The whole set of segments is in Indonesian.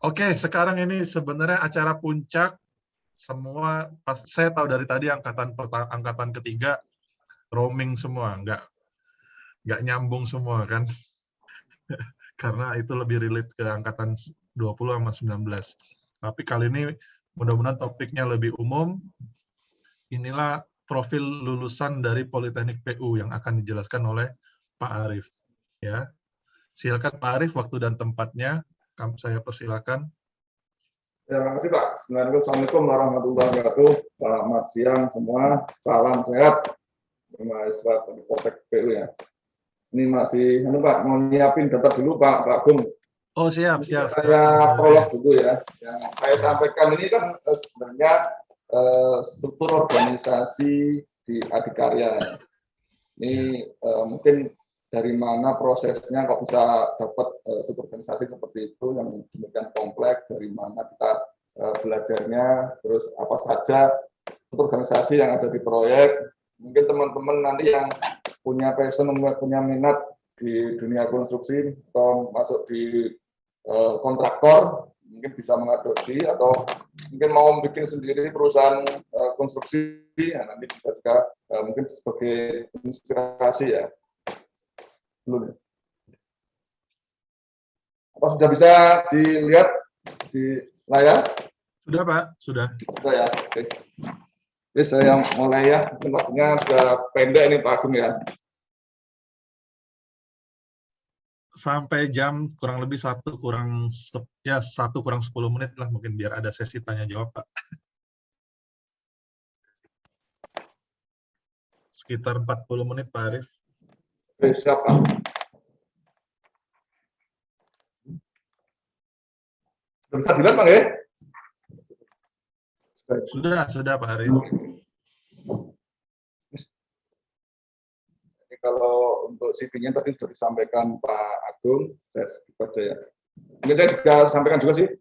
Oke, sekarang ini sebenarnya acara puncak semua. Pas saya tahu dari tadi angkatan ketiga roaming semua, nggak nyambung semua kan, karena itu lebih relate ke angkatan 20 sama 19. Tapi kali ini mudah-mudahan topiknya lebih umum. Inilah profil lulusan dari Politeknik PU yang akan dijelaskan oleh Pak Arief. Ya, silakan Pak Arief, waktu dan tempatnya. Saya persilakan. Ya, terima kasih Pak. Assalamualaikum warahmatullahi wabarakatuh. Selamat siang semua. Salam sehat. Mahasiswa Politeknik PU ya. Ini masih, Pak, mau nyiapin data dulu Pak Agung. Oh siap. Saya prolog dulu ya. Yang saya sampaikan ini kan sebenarnya struktur organisasi di Adikarya. Ini mungkin dari mana prosesnya kok bisa dapat struktur organisasi seperti itu yang demikian kompleks, dari mana kita belajarnya, terus apa saja struktur organisasi yang ada di proyek. Mungkin teman-teman nanti yang punya passion, punya minat di dunia konstruksi atau masuk di kontraktor, mungkin bisa mengadopsi, atau mungkin mau bikin sendiri perusahaan konstruksi, ya nanti bisa juga mungkin sebagai inspirasi ya. Belum. Apa sudah bisa dilihat di layar? Sudah Pak, sudah. Sudah ya. Oke. Jadi saya mulai ya. Waktunya sudah pendek ini Pak Agung ya. Sampai jam kurang lebih 1 kurang 10 menit lah mungkin, biar ada sesi tanya jawab Pak. Sekitar 40 menit Pak Arief. Oke, siap Pak. Bisa dilihat Pak ya? Sudah Pak Arief. Jadi kalau untuk CV-nya tadi sudah disampaikan Pak Agung, saya baca ya. Mungkin saya juga sampaikan juga sih.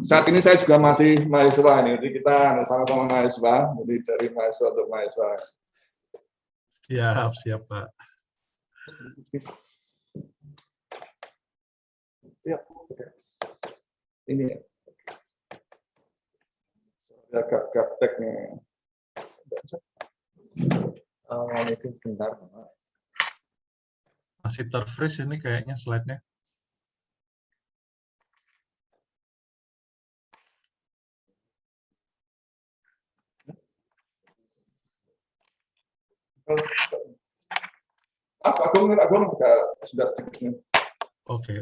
Saat ini saya juga masih mahasiswa ini, jadi kita sama-sama mahasiswa, jadi dari mahasiswa untuk mahasiswa. Siap Pak. Ya, ini ya. Agak gaptek nih. Itu bentar. Masih terfreeze ini kayaknya slide-nya. Agung sudah sedikit. Oke.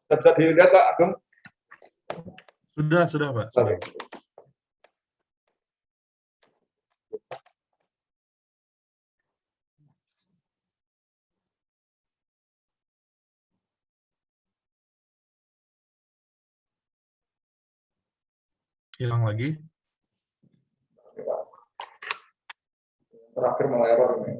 Bisa dilihat Pak Agung? Sudah Pak. Sudah. Hilang lagi. Terakhir mau error ini.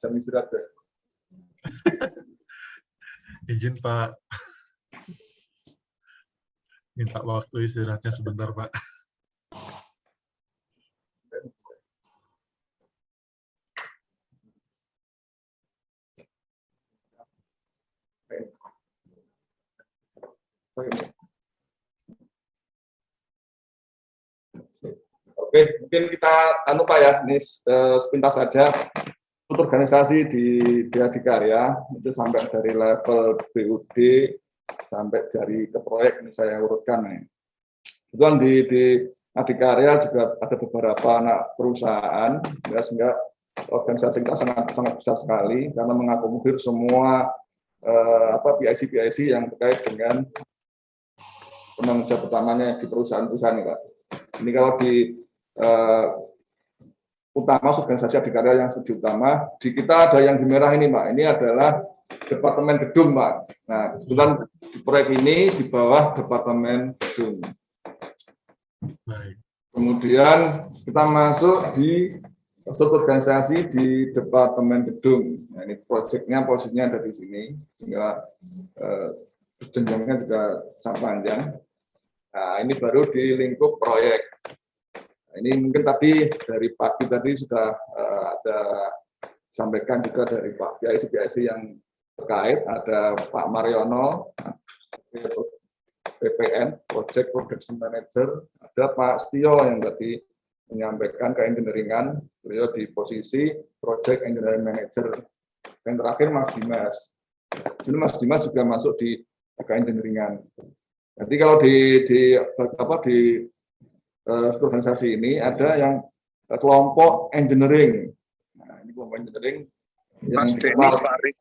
Jam istirahat ya. Izin Pak. Minta waktu istirahatnya sebentar Pak. Oke, mungkin kita Pak ya, ini sepintas saja struktur organisasi di Adikarya itu sampai dari level BUD sampai dari ke proyek, ini saya urutkan nih. Kebetulan di Adikarya juga ada beberapa anak perusahaan, ya, sehingga organisasi kita sangat besar sekali karena mengakomodir semua PIC yang terkait dengan penanggung jawab utamanya di perusahaan-perusahaan ini, Pak. Ini kalau di utama organisasi adikarya yang studi utama, di kita ada yang di merah ini, Pak. Ini adalah Departemen Gedung, Pak. Nah, kebetulan proyek ini di bawah Departemen Gedung. Baik. Kemudian kita masuk di struktur organisasi di Departemen Gedung. Nah, ini proyeknya posisinya ada di sini, sehingga jenjangnya juga sangat panjang. Nah, ini baru di lingkup proyek. Nah, ini mungkin tadi dari pagi tadi sudah ada sampaikan juga dari Pak PIC yang terkait, ada Pak Mariono, PPN, Project Production Manager, ada Pak Setio yang tadi menyampaikan ke engineeringan, beliau di posisi Project Engineering Manager. Dan terakhir Mas Dimas. Ini Mas Dimas juga masuk di ke engineeringan. Jadi kalau di organisasi ini ada yang kelompok engineering. Nah, ini kelompok engineering yang Mas Denis Farid.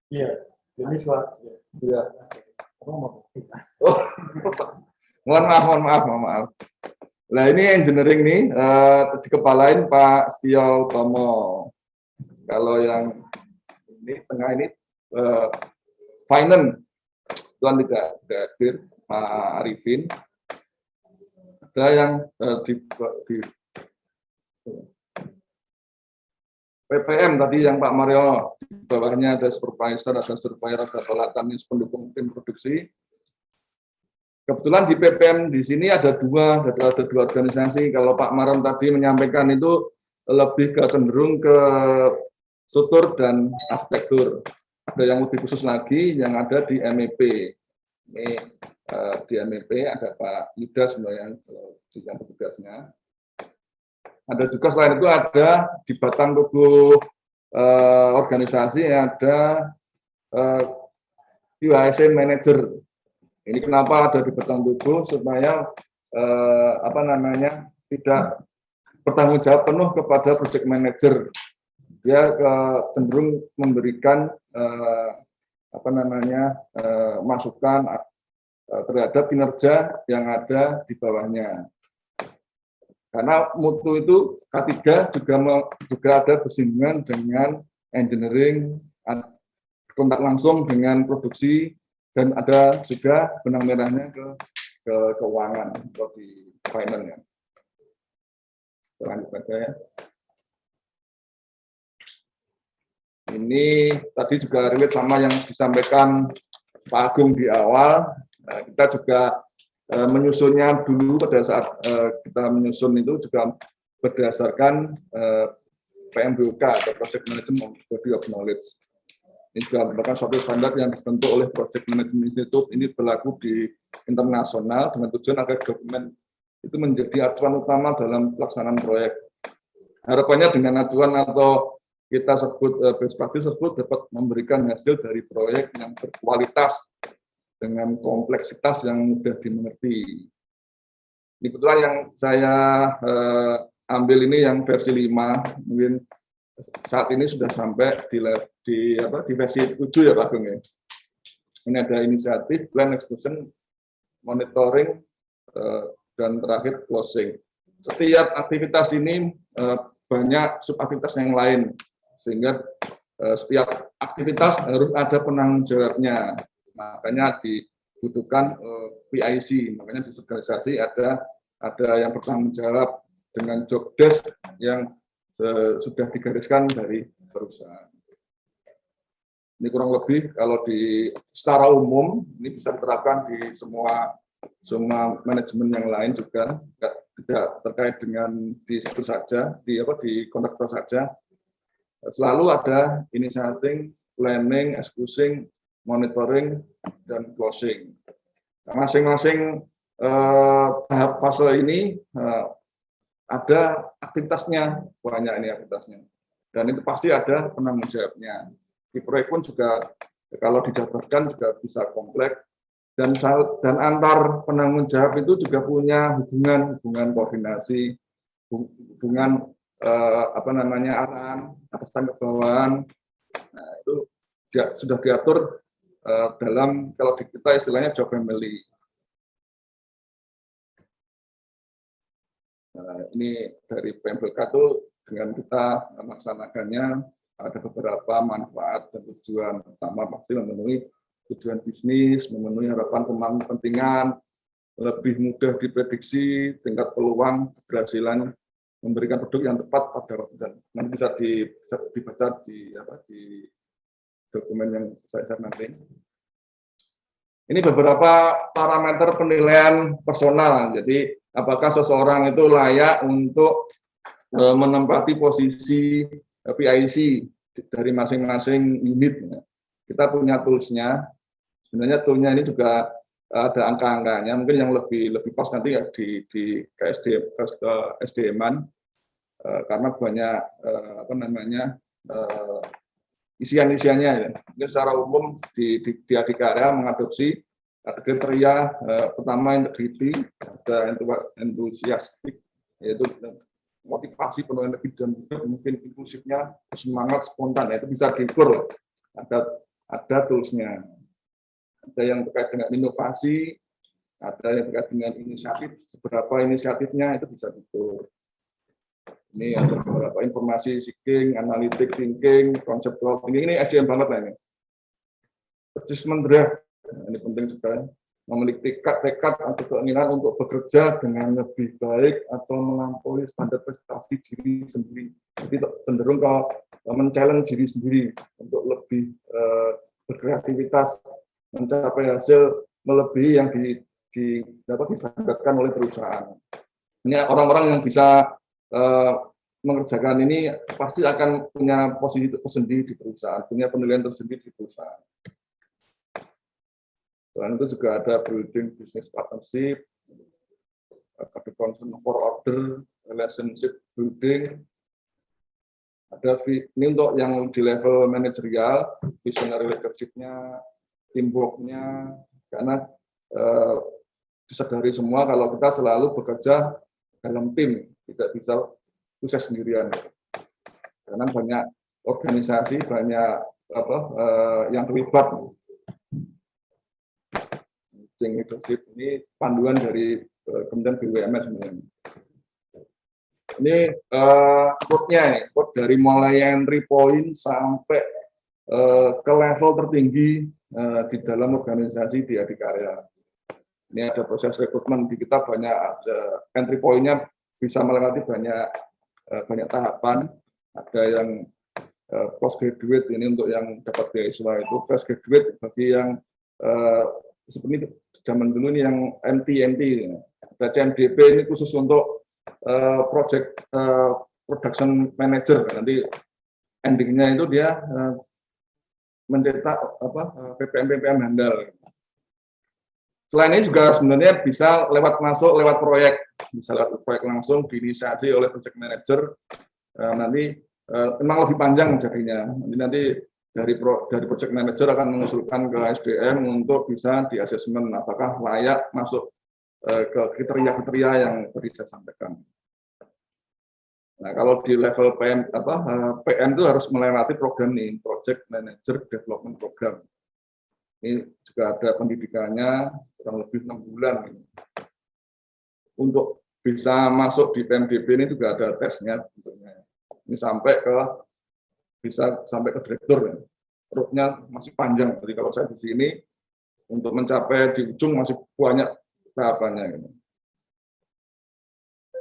Iya, ini suara. ya. Oh, mohon maaf. Nah, ini engineering nih dikepalain Pak Setio Utomo. Kalau yang ini tengah ini finance tuan tidak hadir, Pak Arifin. Ada yang di PPM tadi yang Pak Mario, di bawahnya ada supervisor, ada surveyor, ada peralatan pendukung tim produksi. Kebetulan di PPM di sini ada dua organisasi. Kalau Pak Maron tadi menyampaikan itu lebih ke cenderung ke struktur dan arsitektur. Ada yang lebih khusus lagi yang ada di MEP. Ini di MEP ada Pak Yuda sebenarnya di yang tugasnya. Ada juga selain itu ada di batang tubuh organisasi yang ada QAC Manager. Ini kenapa ada di batang tubuh supaya tidak bertanggung jawab penuh kepada project manager. Dia cenderung memberikan masukan terhadap kinerja yang ada di bawahnya. Karena mutu itu K3 juga ada bersinggungan dengan engineering, kontak langsung dengan produksi, dan ada juga benang merahnya ke keuangan atau di finance. Lanjut saja ya. Ini tadi juga relate sama yang disampaikan Pak Agung di awal. Nah, kita juga menyusunnya dulu pada saat kita menyusun itu juga berdasarkan PMBOK atau Project Management Body of Knowledge. Ini juga merupakan suatu standar yang dibentuk oleh Project Management Institute. Ini berlaku di internasional dengan tujuan agar dokumen itu menjadi acuan utama dalam pelaksanaan proyek. Harapannya dengan acuan atau kita sebut best practice tersebut dapat memberikan hasil dari proyek yang berkualitas dengan kompleksitas yang mudah dimengerti. Ini kebetulan yang saya ambil ini yang versi 5, mungkin saat ini sudah sampai di versi 7 ya Pak Agung ya. Ini ada inisiatif, plan execution, monitoring, dan terakhir closing. Setiap aktivitas ini banyak subaktivitas yang lain, sehingga setiap aktivitas harus ada penanggung jawabnya. Makanya dibutuhkan PIC, makanya di organisasi ada yang bertanggung jawab dengan job desk yang sudah digariskan dari perusahaan. Ini kurang lebih kalau secara umum ini bisa diterapkan di semua manajemen yang lain juga, tidak terkait dengan di situ saja, di kontraktor saja. Selalu ada initiating, planning, executing, monitoring, dan closing. Masing-masing tahap fase ini ada aktivitasnya, banyak ini aktivitasnya. Dan itu pasti ada penanggung jawabnya. Di proyek pun juga kalau dijabarkan juga bisa kompleks, dan antar penanggung jawab itu juga punya hubungan koordinasi, hubungan arahan atasan ke bawahan. Nah, itu sudah diatur dalam, kalau di kita istilahnya job family. Ini dari PMBK itu dengan kita melaksanakannya ada beberapa manfaat dan tujuan. Pertama pasti memenuhi tujuan bisnis, memenuhi harapan pemangku kepentingan, lebih mudah diprediksi tingkat peluang keberhasilan memberikan produk yang tepat pada waktu, dan nanti bisa dibaca di dokumen yang saya share nanti. Ini beberapa parameter penilaian personal. Jadi apakah seseorang itu layak untuk menempati posisi PIC dari masing-masing unit. Kita punya tools-nya. Sebenarnya tool-nya ini juga ada angka-angkanya. Mungkin yang lebih pas nanti ya di SDM-an, karena banyak isian-isiannya ya. Mungkin secara umum di Adikarya mengadopsi kriteria pertama integrity, ada enthusiastic, yaitu motivasi, penuh energi dan mungkin impulsifnya, semangat, spontan, itu bisa diukur. Ada tools-nya. Ada yang terkait dengan inovasi, ada yang terkait dengan inisiatif, seberapa inisiatifnya itu bisa diukur. Ini ada beberapa informasi seeking, analytic thinking, conceptual thinking, ini SDM banget lah ini. Achievement draft, ini penting juga, memiliki tekad atau keinginan untuk bekerja dengan lebih baik atau melampaui standar prestasi diri sendiri. Jadi cenderung ke men-challenge diri sendiri untuk lebih berkreativitas, mencapai hasil melebihi yang dapat distandarkan oleh perusahaan. Ini orang-orang yang bisa mengerjakan ini pasti akan punya posisi tersendiri di perusahaan, punya penilaian tersendiri di perusahaan. Selain itu juga ada building business partnership, ada concern for order, relationship building. Ada ini untuk yang di level manajerial, visionary leadership-nya, teamwork-nya, karena disadari semua kalau kita selalu bekerja dalam tim, tidak bisa sukses sendirian. Karena banyak organisasi, banyak yang terlibat. Leadership ini panduan dari Kementerian BUMN sebenarnya. Ini quote-nya, quote dari mulai entry point sampai ke level tertinggi di dalam organisasi di Adikarya. Ini ada proses rekrutmen di kita, banyak entry point-nya bisa melewati banyak tahapan. Ada yang postgraduate, ini untuk yang dapat beasiswa itu, fresh graduate bagi yang seperti zaman dulu ini yang MT, ada CMDP ini khusus untuk project production manager. Nanti endingnya itu dia mencetak PPM handal. Selain ini juga sebenarnya bisa lewat proyek, bisa lewat proyek langsung diinisiasi oleh project manager. Nanti memang lebih panjang jadinya. Nanti dari project manager akan mengusulkan ke SDM untuk bisa di-assessment apakah layak masuk ke kriteria-kriteria yang tadi saya sampaikan. Nah, kalau di level PM itu harus melewati program nih, Project Manager Development Program. Ini juga ada pendidikannya kurang lebih 6 bulan. Untuk bisa masuk di PMDB ini juga ada tesnya tentunya. Ini bisa sampai ke direktur. Roadnya masih panjang. Jadi kalau saya di sini untuk mencapai di ujung masih banyak tahapannya.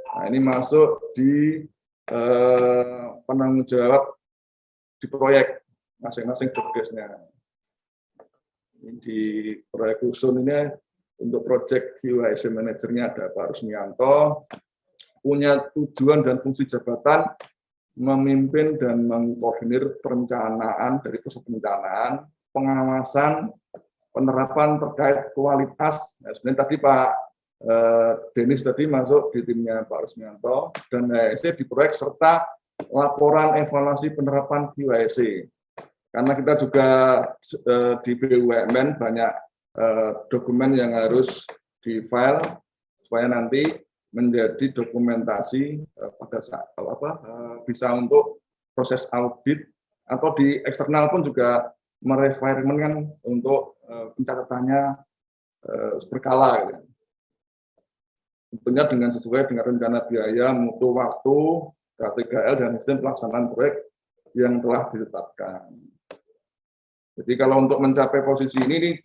Nah, ini masuk di penanggung jawab di proyek masing-masing jobdesk-nya. Di proyek Usun ini untuk proyek QIC manajernya ada Pak Rusmianto, punya tujuan dan fungsi jabatan memimpin dan mengkoordinir perencanaan dari pusat perencanaan, pengawasan, penerapan terkait kualitas. Nah, sebenarnya tadi Pak Denis tadi masuk di timnya Pak Rusmianto dan HSE di proyek serta laporan evaluasi penerapan QIC. Karena kita juga di BUMN banyak dokumen yang harus di-file supaya nanti menjadi dokumentasi pada saat bisa untuk proses audit atau di eksternal pun juga merequirement untuk pencatatannya berkala. Gitu. tentunya dengan sesuai dengan rencana biaya, mutu waktu, K3L, dan sistem pelaksanaan proyek yang telah ditetapkan. Jadi kalau untuk mencapai posisi ini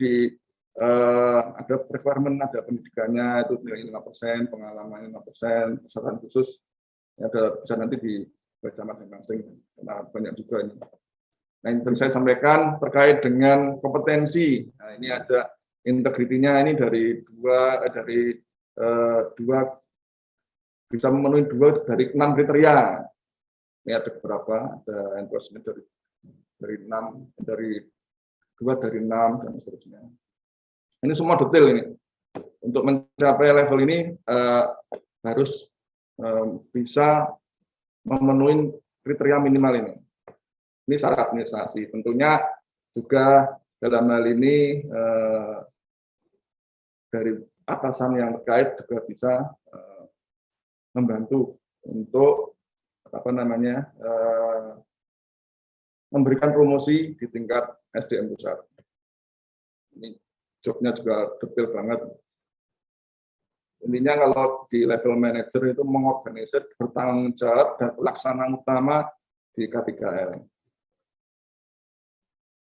ada requirement, ada pendidikannya itu nilai 5%, pengalaman 5%, peserta khusus ada bisa nanti dibaca masing-masing karena banyak juga ini. Nah, yang tadi saya sampaikan terkait dengan kompetensi. Nah, ini ada integritinya ini dari dua bisa memenuhi 2 dari 6 kriteria. Ini ada beberapa, ada endorsement dari 6, dari 2 dari 6 dan seterusnya. Ini semua detail ini. Untuk mencapai level ini harus bisa memenuhi kriteria minimal ini. Ini syarat administrasi. Tentunya juga dalam hal ini dari atasan yang terkait juga bisa membantu untuk memberikan promosi di tingkat SDM pusat. Ini jobnya juga detail banget. Intinya kalau di level manager itu mengorganisir, bertanggung jawab, dan pelaksanaan utama di K3L.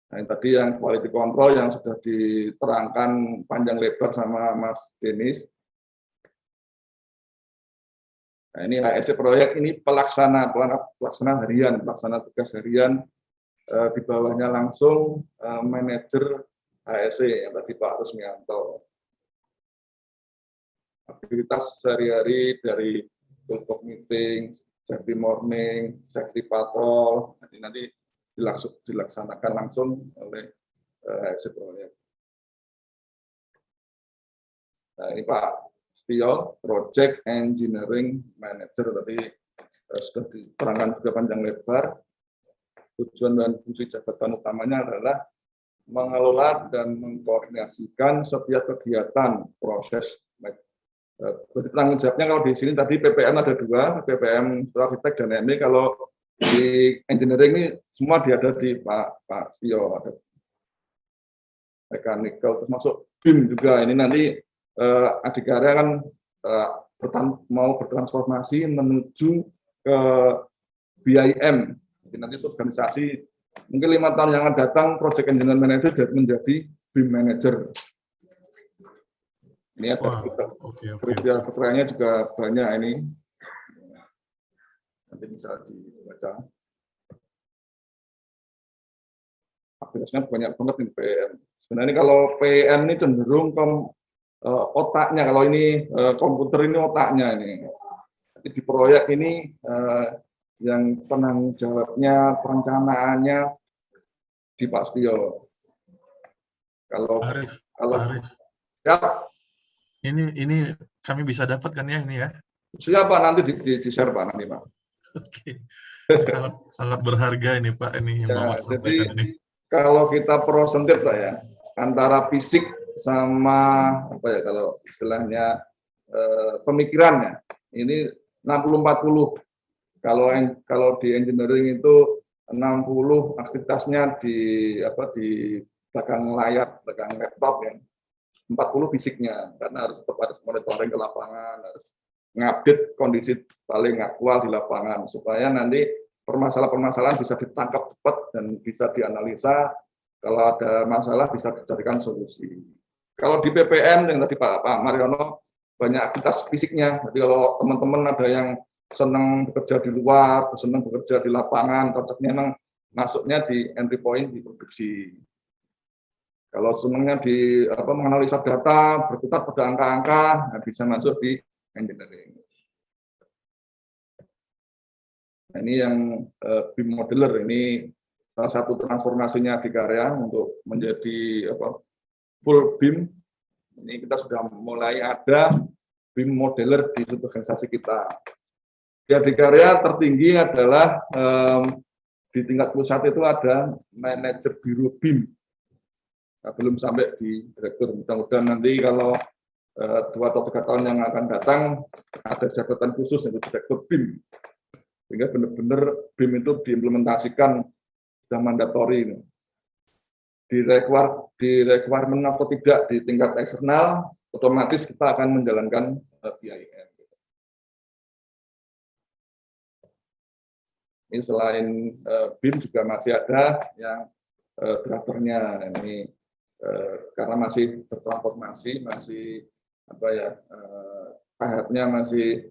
Nah, ini tadi yang quality control yang sudah diterangkan panjang lebar sama Mas Denis. Nah, ini HSE proyek ini pelaksana harian, pelaksana tugas harian, di bawahnya langsung manajer HSE yang tadi Pak Rusmianto. Aktivitas sehari-hari dari untuk meeting, safety morning, safety patrol, nanti dilaksanakan langsung oleh HSE proyek. Nah, ini Pak Setio, Project Engineering Manager, tadi sudah diterangkan juga panjang lebar. Tujuan dan fungsi jabatan utamanya adalah mengelola dan mengkoordinasikan setiap kegiatan proses. Tanggung jawabnya kalau di sini tadi PPM ada 2, PPM arsitek dan ME. Kalau di engineering ini semua ada di Pak Setio, ada mechanical, termasuk BIM juga. Ini nanti Adikarya kan mau bertransformasi menuju ke BIM. Jadi nanti organisasi mungkin 5 tahun yang akan datang Project Engineering Manager menjadi BIM Manager. Ini ada kriteria juga banyak ini. Nanti bisa dibaca. Aktivitasnya banyak banget di PM. Sebenarnya kalau PM ini cenderung ke otaknya, kalau ini komputer ini otaknya ini. Jadi di proyek ini yang penanggung jawabnya, perencanaannya di Pak Setio. Kalau Arif. Ya. Ini kami bisa dapat kan ya ini ya? Siapa nanti di-share Pak nanti Pak. Oke. Sangat berharga ini Pak ini yang Bapak sampaikan ini. Kalau kita prosentif Pak ya, antara fisik sama kalau istilahnya pemikirannya ini 60-40. Kalau di engineering itu 60 aktivitasnya di belakang layar, belakang laptop ya. 40 fisiknya, karena harus tetap harus monitoring ke lapangan, harus ngupdate kondisi paling aktual di lapangan, supaya nanti permasalahan-permasalahan bisa ditangkap cepat dan bisa dianalisa, kalau ada masalah bisa dijadikan solusi. Kalau di PPM, yang tadi Pak Mariono, banyak aktivitas fisiknya, jadi kalau teman-teman ada yang senang bekerja di luar, senang bekerja di lapangan, cocoknya memang masuknya di entry point di produksi. Kalau senangnya di menganalisa data, berkutat pada angka-angka, bisa masuk di engineering. Nah, ini yang BIM modeler, ini salah satu transformasinya Adikarya untuk menjadi full BIM. Ini kita sudah mulai ada BIM modeler di organisasi kita. Di Adikarya tertinggi adalah di tingkat pusat itu ada manajer biro BIM. Nah, belum sampai di direktur. Mudah-mudahan nanti kalau 2 atau 3 tahun yang akan datang ada jabatan khusus yaitu direktur BIM, sehingga benar-benar BIM itu diimplementasikan sudah mandatori ini. Di requirement atau tidak di tingkat eksternal, otomatis kita akan menjalankan BIM. Ini selain BIM juga masih ada yang drafternya ini karena masih bertransformasi, masih apa ya tahapnya masih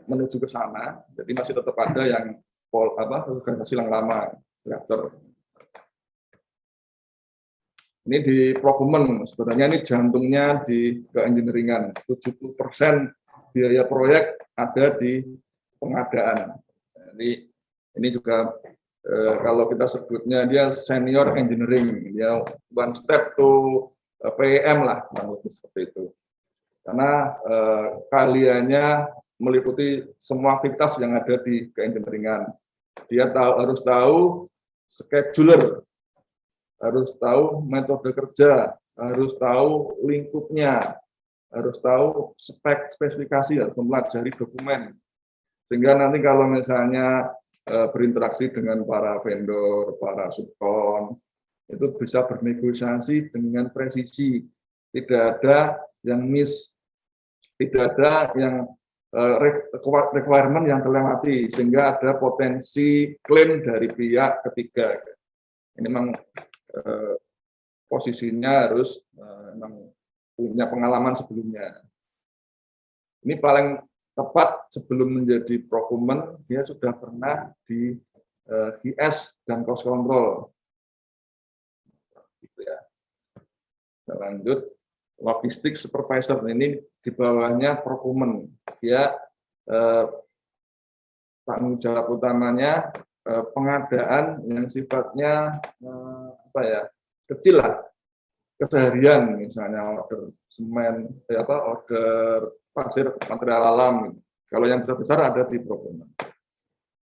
menuju ke sana, jadi masih tetap ada yang organisasi yang lama drafter. Ini di procurement, sebenarnya ini jantungnya di keengineeringan. 70% biaya proyek ada di pengadaan. Jadi ini juga kalau kita sebutnya dia senior engineering, dia one step to PM lah, seperti itu. Karena keahliannya meliputi semua aktivitas yang ada di keengineeringan. Dia harus tahu scheduler, harus tahu metode kerja, harus tahu lingkupnya, harus tahu spesifikasi, harus mempelajari dokumen. Sehingga nanti kalau misalnya berinteraksi dengan para vendor, para subkon, itu bisa bernegosiasi dengan presisi. Tidak ada yang miss, tidak ada yang requirement yang terlewati, sehingga ada potensi klaim dari pihak ketiga. Ini memang posisinya harus memang punya pengalaman sebelumnya. Ini paling tepat sebelum menjadi procurement, dia sudah pernah di GS dan cost control. Gitu ya. Nah, lanjut, logistik supervisor ini di bawahnya procurement. Dia tanggung jawab utamanya pengadaan yang sifatnya kecil lah, keseharian, misalnya order semen, order pasir, material alam. Kalau yang besar-besar ada di procurement.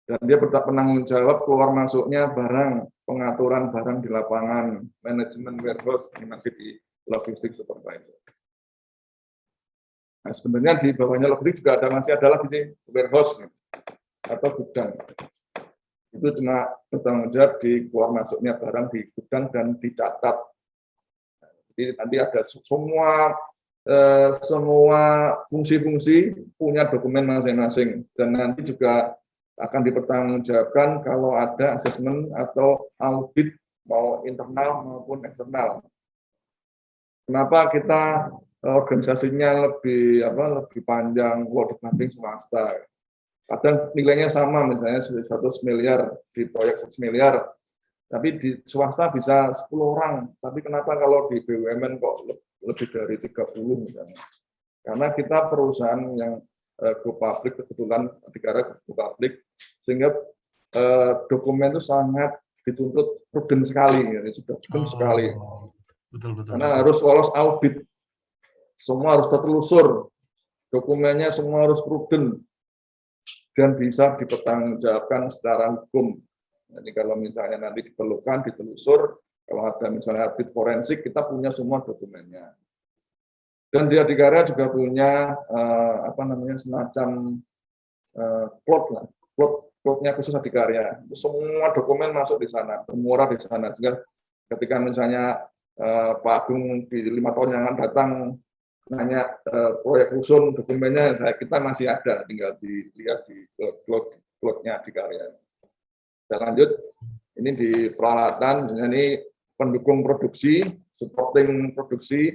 Dan dia bertanggung jawab keluar masuknya barang, pengaturan barang di lapangan, manajemen warehouse, ini masih di logistik supervisor. Nah, sebenarnya di bawahnya logistik juga masih ada lagi sih warehouse atau gudang. Itu cuma bertanggung jawab di keluar masuknya barang di gudang dan dicatat. Jadi nanti ada semua fungsi-fungsi punya dokumen masing-masing, dan nanti juga akan dipertanggungjawabkan kalau ada asesmen atau audit mau internal maupun eksternal. Kenapa kita organisasinya lebih panjang dibanding swasta? Kadang nilainya sama, misalnya 100 miliar di proyek 100 miliar, tapi di swasta bisa 10 orang. Tapi kenapa kalau di BUMN kok lebih dari 30 misalnya? Karena kita perusahaan yang go public, kebetulan negara go public, sehingga dokumen itu sangat dituntut prudent sekali, ya, sudah prudent sekali. Betul. Karena harus lolos audit, semua harus tertelusur, dokumennya semua harus prudent, dan bisa dipertanggungjawabkan secara hukum. Jadi kalau misalnya nanti diperlukan, ditelusur, kalau ada misalnya audit forensik, kita punya semua dokumennya. Dan di Adhikara juga punya semacam plotnya khusus Adhikarya. Semua dokumen masuk di sana, bermuara di sana. Sehingga ketika misalnya Pak Agung di 5 tahun yang akan datang nanya proyek rusun dokumennya, kita masih ada, tinggal dilihat di plotnya Adhikarya. Dan lanjut, ini di peralatan, ini pendukung produksi, supporting produksi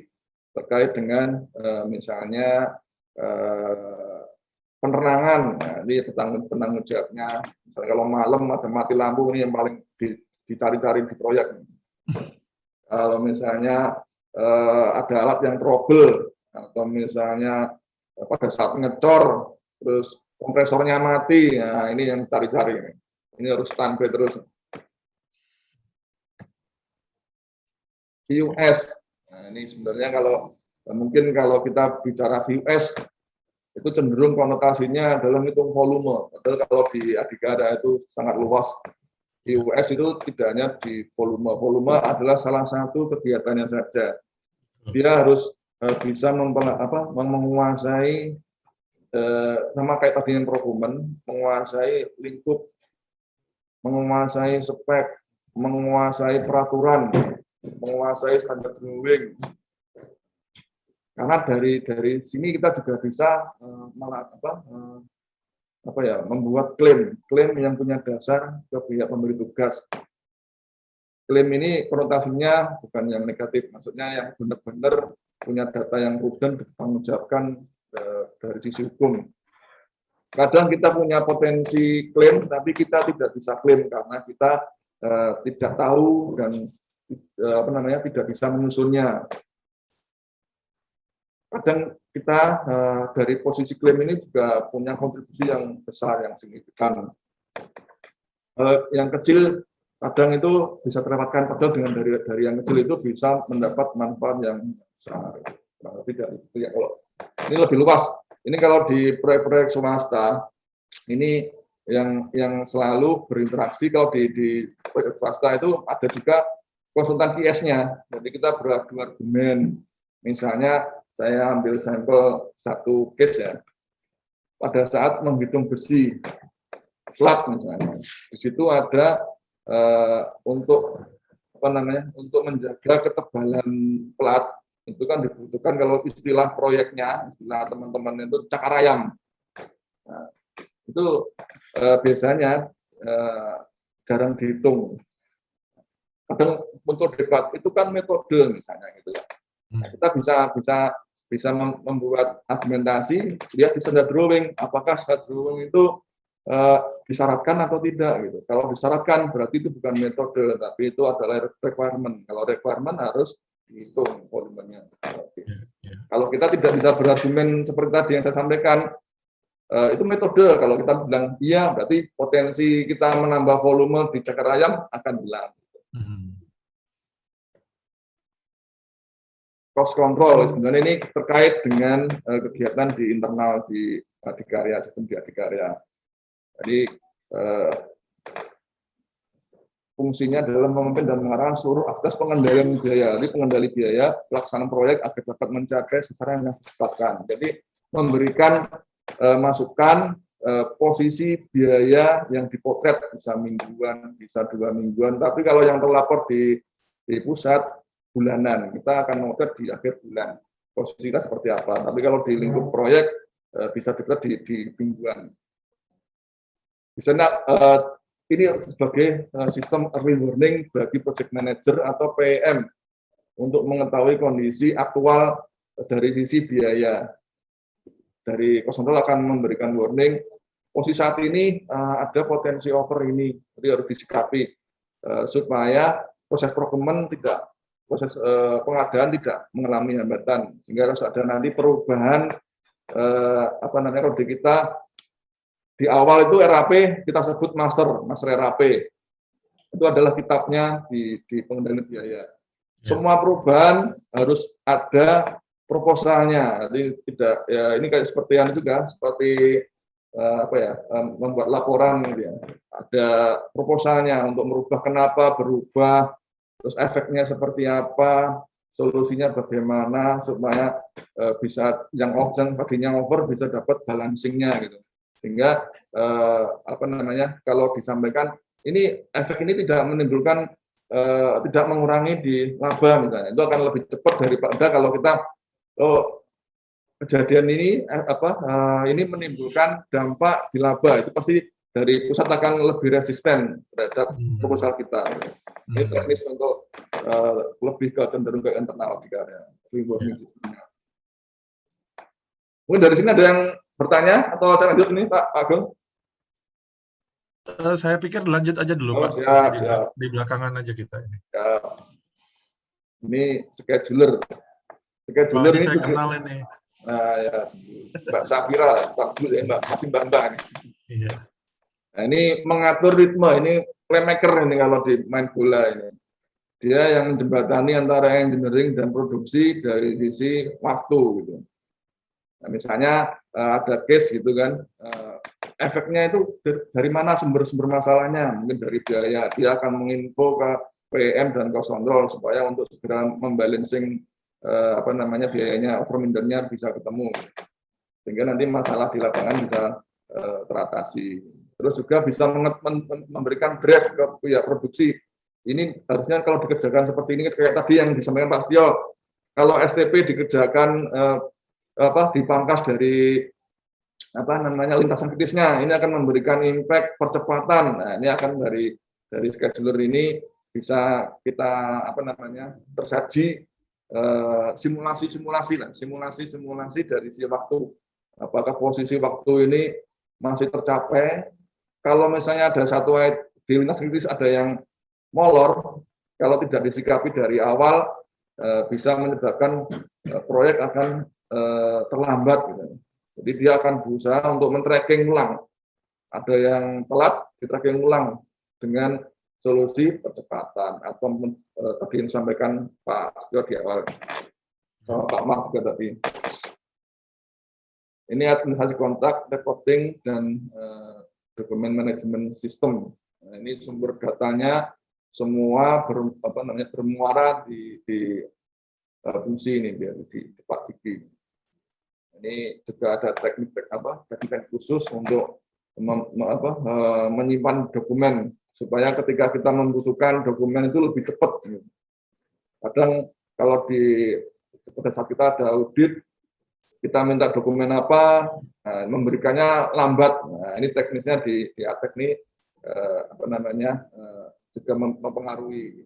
terkait dengan misalnya penerangan. Nah, ini penanggung jawabnya. Misalnya kalau malam ada mati lampu, ini yang paling dicari-cari di proyek. Kalau misalnya ada alat yang trouble, atau misalnya pada saat ngecor, terus kompresornya mati, nah ini yang cari-cari. Ini harus standby terus. VUS, nah ini sebenarnya mungkin kalau kita bicara VUS, itu cenderung konotasinya adalah hitung volume. Padahal kalau di Adhikara itu sangat luas. VUS itu tidak hanya di volume. Volume adalah salah satu kegiatannya saja. Dia harus bisa menguasai sama kayak tadi yang procurement, menguasai lingkup, menguasai spek, menguasai peraturan, menguasai standar drawing. Karena dari sini kita juga bisa membuat klaim yang punya dasar ke pihak pemberi tugas. Klaim ini konotasinya bukan yang negatif, maksudnya yang benar-benar punya data yang prudent dipertanggungjawabkan dari sisi hukum. Kadang kita punya potensi klaim, tapi kita tidak bisa klaim karena kita tidak tahu dan tidak bisa menyusunnya. Kadang kita dari posisi klaim ini juga punya kontribusi yang besar, yang signifikan. Yang kecil kadang itu bisa terlewatkan, padahal dengan dari yang kecil itu bisa mendapat manfaat yang besar. Tidak itu ya, kalau ini lebih luas. Ini kalau di proyek-proyek swasta, ini yang selalu berinteraksi. Kalau di proyek swasta itu ada juga konsultan PS-nya. Jadi kita beradu argumen. Misalnya saya ambil sampel satu case ya. Pada saat menghitung besi flat misalnya, di situ ada untuk menjaga ketebalan plat. Itu kan dibutuhkan, kalau istilah proyeknya, istilah teman-teman itu cakar ayam. Nah, itu biasanya jarang dihitung. Kadang muncul debat, itu kan metode misalnya gitu ya. Nah, kita bisa membuat argumentasi, lihat di standar drawing, apakah standar drawing itu disyaratkan atau tidak gitu. Kalau disyaratkan berarti itu bukan metode, tapi itu adalah requirement. Kalau requirement harus dihitung volumenya. Kalau kita tidak bisa berargumen seperti tadi yang saya sampaikan, itu metode. Kalau kita bilang iya, berarti potensi kita menambah volume di cakar ayam akan hilang. Cost control sebenarnya ini terkait dengan kegiatan di internal di adikarya, sistem di adikarya. Jadi fungsinya adalah memimpin dan mengarahkan seluruh aktivitas pengendalian biaya. Jadi pengendali biaya pelaksanaan proyek agar dapat mencapai sasaran yang ditetapkan. Jadi memberikan masukan posisi biaya yang dipotret, bisa mingguan, bisa 2 mingguan. Tapi kalau yang terlapor di pusat bulanan, kita akan memotret di akhir bulan. Posisi kita seperti apa. Tapi kalau di lingkup proyek bisa dipotret di mingguan. Bisa ini sebagai sistem early warning bagi project manager atau PM untuk mengetahui kondisi aktual dari sisi biaya. Dari cost control akan memberikan warning, posisi saat ini ada potensi over ini, jadi harus disikapi supaya proses procurement proses pengadaan tidak mengalami hambatan, sehingga harus ada nanti perubahan kode kita. Di awal itu RAP kita sebut master RAP. Itu adalah kitabnya di pengendalian biaya. Semua perubahan harus ada proposalnya. Jadi tidak ya ini kayak seperti yang juga seperti membuat laporan gitu ya. Ada proposalnya untuk merubah kenapa berubah, terus efeknya seperti apa, solusinya bagaimana supaya bisa yang tadinya over bisa dapat balancingnya gitu. Sehingga kalau disampaikan ini efek ini tidak menimbulkan tidak mengurangi di laba misalnya, itu akan lebih cepat daripada kalau kita kejadian ini ini menimbulkan dampak di laba, itu pasti dari pusat akan lebih resisten terhadap proposal kita. Ini teknis untuk lebih ke cenderung ke internal adikarya. Mungkin dari sini ada yang bertanya atau saya lanjut ini Pak Agung? Saya pikir lanjut aja dulu Pak. Siap. Di belakangan aja kita ini. Ya. Ini scheduler. Scheduler ini saya kenal ini. Nah ya, Mbak Safira, Mbak masih Mbak ini. Iya. Nah, ini mengatur ritme, ini playmaker ini kalau di main bola ini. Dia yang menjembatani antara engineering dan produksi dari sisi waktu gitu. Nah, misalnya ada case gitu kan, efeknya itu dari mana sumber-sumber masalahnya, mungkin dari biaya, dia akan menginfo ke PM dan cost control supaya untuk segera membalancing biayanya, overmindernya bisa ketemu, sehingga nanti masalah di lapangan bisa teratasi. Terus juga bisa memberikan brief ke pihak produksi. Ini harusnya kalau dikerjakan seperti ini kayak tadi yang disampaikan Pak Setio, kalau STP dikerjakan dipangkas dari lintasan kritisnya, ini akan memberikan impact percepatan. Nah, ini akan dari scheduler ini bisa kita tersaji simulasi dari si waktu. Apakah posisi waktu ini masih tercapai? Kalau misalnya ada satu di lintas kritis ada yang molor, kalau tidak disikapi dari awal bisa menyebabkan proyek akan terlambat. Gitu. Jadi dia akan berusaha untuk men-tracking ulang. Ada yang telat, di-tracking ulang dengan solusi percepatan atau tadi yang disampaikan Pak Astio di awal sama Pak Mat juga tadi. Ini administrasi kontak, reporting, dan dokumen manajemen sistem. Nah, ini sumber datanya semua bermuara di fungsi ini di Pak Diki. Ini juga ada teknik khusus untuk menyimpan dokumen supaya ketika kita membutuhkan dokumen itu lebih cepat. Kadang kalau pada saat kita ada audit, kita minta dokumen apa, memberikannya lambat. Nah, ini teknisnya di ATEK ini juga mempengaruhi.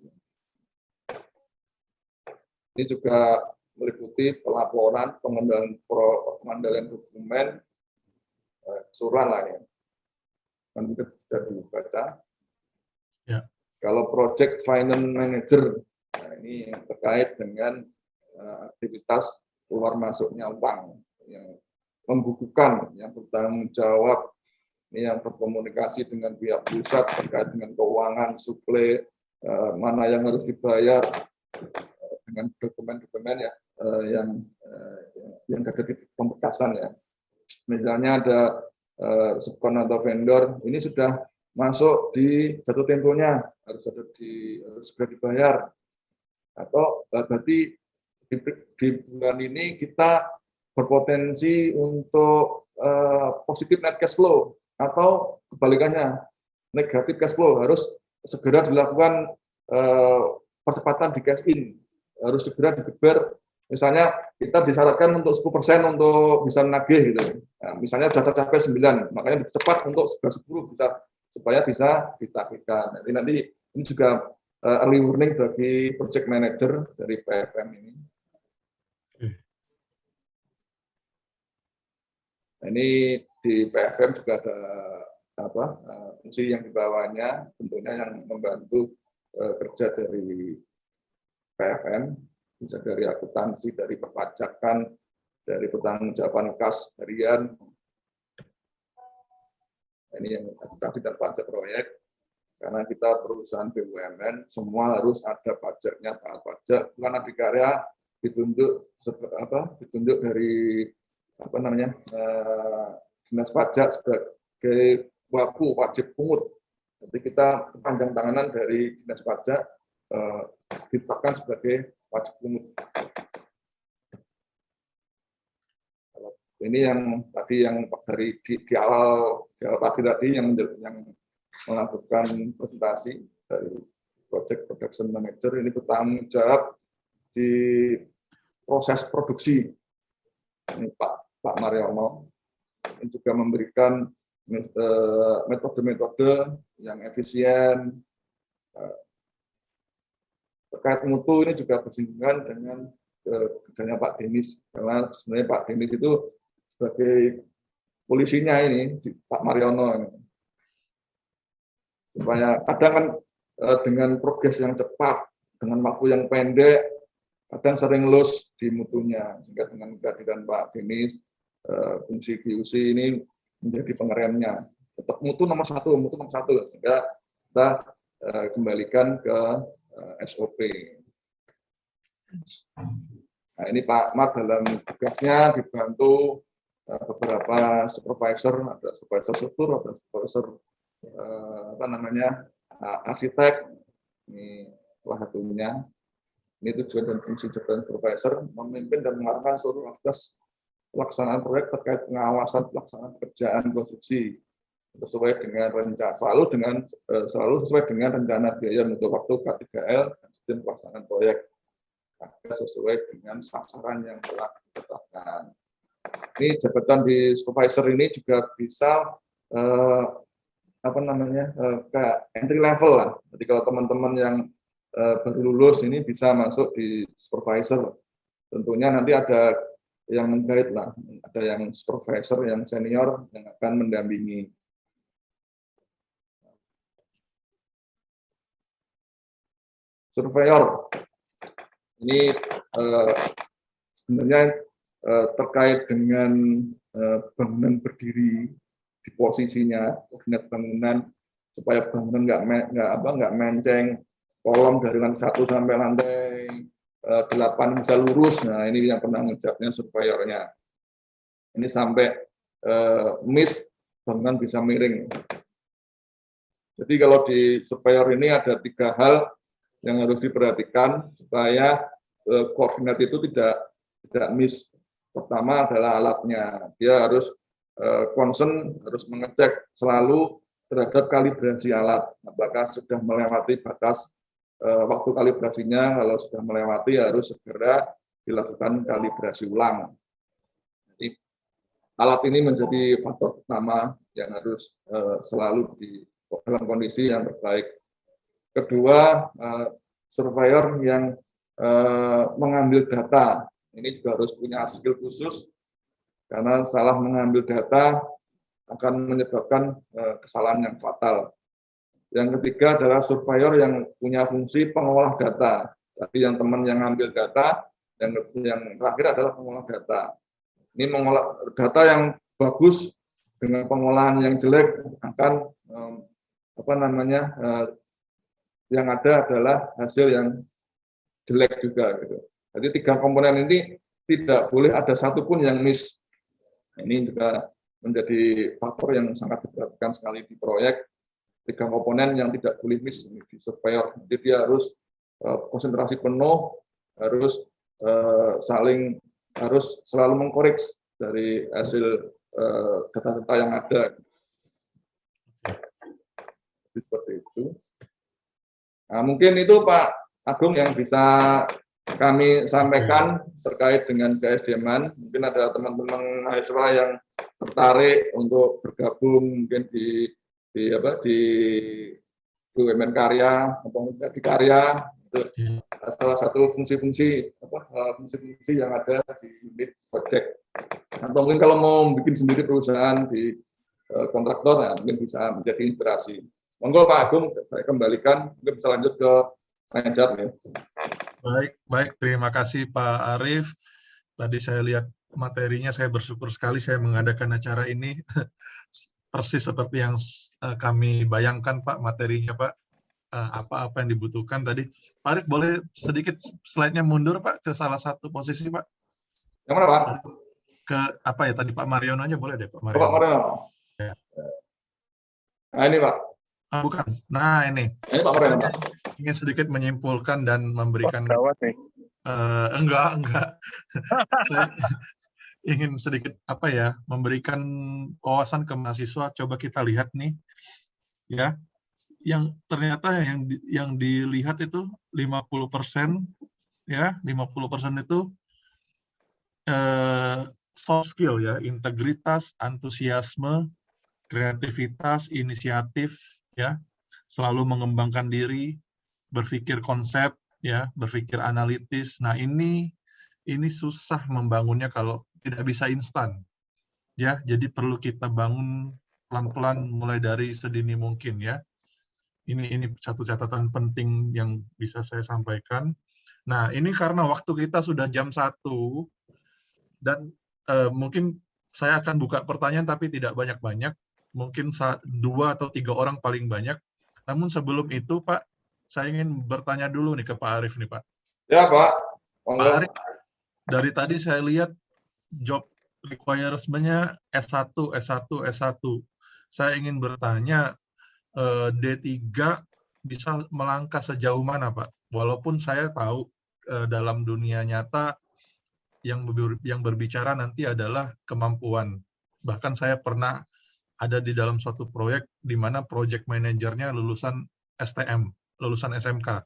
Ini juga meliputi pelaporan, pengendalian dokumen, keseluruhan lah ya. Nanti bisa dibaca. Ya. Kalau project finance manager, nah ini yang terkait dengan aktivitas keluar masuknya uang, yang membukukan, yang bertanggung jawab, ini yang berkomunikasi dengan pihak pusat terkait dengan keuangan, suplai, mana yang harus dibayar, dengan dokumen-dokumen ya yang ada di pemberkasan ya. Misalnya ada subkon atau vendor, ini sudah masuk di jatuh temponya, harus segera dibayar. Atau berarti di bulan ini kita berpotensi untuk positif net cash flow, atau kebalikannya negatif cash flow, harus segera dilakukan percepatan di cash in, harus segera digeber. Misalnya kita disyaratkan untuk 10% untuk bisa menagih gitu. Nah, misalnya sudah tercapai 9, makanya dipercepat untuk 10 supaya bisa ditagihkan. Jadi nanti ini juga early warning bagi project manager dari PFM ini. Nah, ini di PFM juga ada fungsi yang di bawahnya, tentunya yang membantu kerja dari PFM, bisa dari akuntansi, dari perpajakan, dari pertanggungjawaban kas harian. Ini yang administrasi dan pajak proyek, karena kita perusahaan BUMN, semua harus ada pajaknya, taat pajak. Bukan adikarya ditunjuk dari dinas pajak sebagai wajib pungut. Jadi kita panjang tanganan dari dinas pajak ditetapkan sebagai wajib pungut. Ini yang tadi yang dari di awal tadi yang melakukan presentasi dari project production manager, ini bertanggung jawab di proses produksi. Ini Pak Mariono, ini juga memberikan metode-metode yang efisien. Terkait mutu ini juga bersinggungan dengan kerjanya Pak Denis, karena sebenarnya Pak Denis itu sebagai polisinya ini, Pak Mariono ini. Supaya kadang kan dengan progres yang cepat, dengan waktu yang pendek, kadang sering loss di mutunya, sehingga dengan kehadiran Pak Denis, fungsi QC ini menjadi pengeremnya. Tetap mutu nomor satu, sehingga kita kembalikan ke SOP. Nah, ini Pak Mat dalam tugasnya dibantu beberapa supervisor, ada supervisor struktur, ada supervisor arsitek. Ini salah satunya. Ini tujuan dan fungsi jabatan supervisor memimpin dan mengarahkan seluruh aktivitas pelaksanaan proyek terkait pengawasan pelaksanaan pekerjaan konstruksi sesuai dengan rencana, selalu sesuai dengan rencana biaya untuk waktu K3L dan sistem pelaksanaan proyek. agar sesuai dengan sasaran yang telah ditetapkan. Ini jabatan di supervisor ini juga bisa ke entry level lah. Jadi kalau teman-teman yang baru lulus ini bisa masuk di supervisor. Tentunya nanti ada yang meng-guide lah, ada yang supervisor, yang senior yang akan mendampingi. Surveyor ini sebenarnya terkait dengan bangunan berdiri di posisinya, koordinat bangunan supaya bangunan nggak menceng, kolom dari lantai 1 sampai lantai 8 bisa lurus. Nah, ini yang penanggung jawabnya surveyornya. Ini sampai miss bangunan bisa miring. Jadi kalau di surveyor ini ada 3 hal yang harus diperhatikan supaya koordinat itu tidak miss. Pertama adalah alatnya. Dia harus concern, harus mengecek selalu terhadap kalibrasi alat. Apakah sudah melewati batas waktu kalibrasinya? Kalau sudah melewati harus segera dilakukan kalibrasi ulang. Jadi, alat ini menjadi faktor utama yang harus selalu dalam kondisi yang terbaik. Kedua, surveyor yang mengambil data. Ini juga harus punya skill khusus, karena salah mengambil data akan menyebabkan kesalahan yang fatal. Yang ketiga adalah surveyor yang punya fungsi pengolah data. Tapi yang teman yang ambil data, yang terakhir adalah pengolah data. Ini mengolah data yang bagus dengan pengolahan yang jelek akan yang ada adalah hasil yang jelek juga. Gitu. Jadi 3 komponen ini tidak boleh ada satupun yang miss. Ini juga menjadi faktor yang sangat diperhatikan sekali di proyek. 3 komponen yang tidak boleh miss di surveyor. Jadi dia harus konsentrasi penuh, harus selalu mengkoreksi dari hasil data-data yang ada. Jadi seperti itu. Nah, mungkin itu Pak Agung yang bisa kami sampaikan terkait dengan KSDM-an. Mungkin ada teman-teman mahasiswa yang tertarik untuk bergabung mungkin di BUMN Karya atau di Karya. Itu salah satu fungsi-fungsi yang ada di unit project. Atau mungkin kalau mau bikin sendiri perusahaan di kontraktor, ya, mungkin bisa menjadi inspirasi. Monggo Pak Agung, saya kembalikan, mungkin bisa lanjut ke Ranjat. Ya. Baik, terima kasih Pak Arief. Tadi saya lihat materinya, saya bersyukur sekali saya mengadakan acara ini. Persis seperti yang kami bayangkan Pak, materinya Pak. Apa-apa yang dibutuhkan tadi. Pak Arief, boleh sedikit slide-nya mundur Pak ke salah satu posisi Pak? Yang mana Pak? Ke apa ya tadi Pak Mariono aja boleh deh Pak Mariono. Pak Mariono. Ya. Nah ini Pak. Bukan. Nah ini. Ini Pak Mariono. Ingin sedikit menyimpulkan dan memberikan. Enggak. Saya ingin sedikit memberikan wawasan ke mahasiswa. Coba kita lihat nih, ya. Yang ternyata yang dilihat itu 50%, ya, 50% itu soft skill ya, integritas, antusiasme, kreativitas, inisiatif, ya, selalu mengembangkan diri, berpikir konsep, ya, berpikir analitis. Nah ini susah membangunnya kalau tidak bisa instan, ya. Jadi perlu kita bangun pelan-pelan mulai dari sedini mungkin, ya. Ini satu catatan penting yang bisa saya sampaikan. Nah ini karena waktu kita sudah jam 1 dan mungkin saya akan buka pertanyaan tapi tidak banyak-banyak. Mungkin 2 atau 3 orang paling banyak. Namun sebelum itu Pak, saya ingin bertanya dulu nih ke Pak Arief nih Pak. Ya Pak. Pak Arief, dari tadi saya lihat job requirement-nya S1. Saya ingin bertanya, D3 bisa melangkah sejauh mana Pak? Walaupun saya tahu dalam dunia nyata yang berbicara nanti adalah kemampuan. Bahkan saya pernah ada di dalam suatu proyek di mana project manajernya lulusan STM, lulusan SMK.